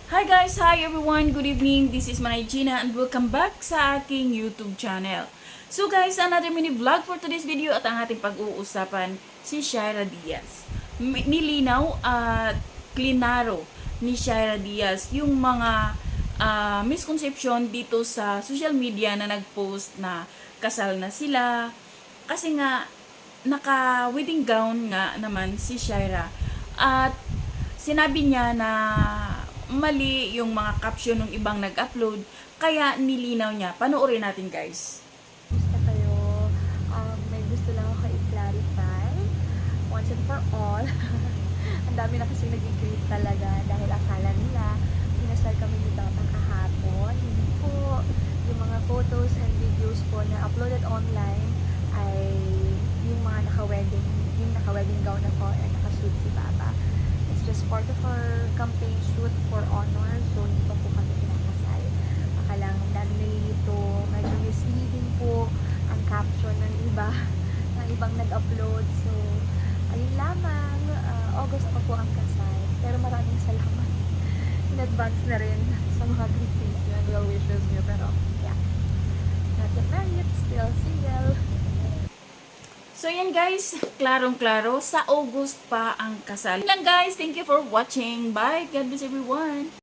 Hi guys! Hi everyone! Good evening! This is Manay Gina and welcome back sa aking YouTube channel. So guys, another mini vlog for today's video at ang ating pag-uusapan si Shaira Diaz. Nilinaw at klinaro ni Shaira Diaz yung mga misconception dito sa social media na nag-post na kasal na sila. Kasi nga, naka-wedding gown nga naman si Shaira. At sinabi niya na mali yung mga caption ng ibang nag-upload, kaya nilinaw niya. Panoorin natin guys. Gusto kayo, may gusto lang ako i-clarify once and for all. Ang dami na kasi nag-greet talaga dahil akala nila pinasal kami ni Papa kahapon. Hindi po. Yung mga photos and videos po na uploaded online ay yung mga naka-wedding gown ako and naka-shoot si Papa. It's just part of our campaign shoot for honor, so hindi pa po kami pinakasal. Baka lang dami nililito, medyo misleading po ang caption ng iba, ng ibang nag-upload. So, ayun lamang, August pa po ang kasal. Pero maraming salamat in advance na rin sa mga greetings niyo and well wishes niyo. Pero, yeah, not yet married, still single. So yan guys, klarong-klaro, sa August pa ang kasal. Yun lang guys, thank you for watching. Bye! God bless everyone!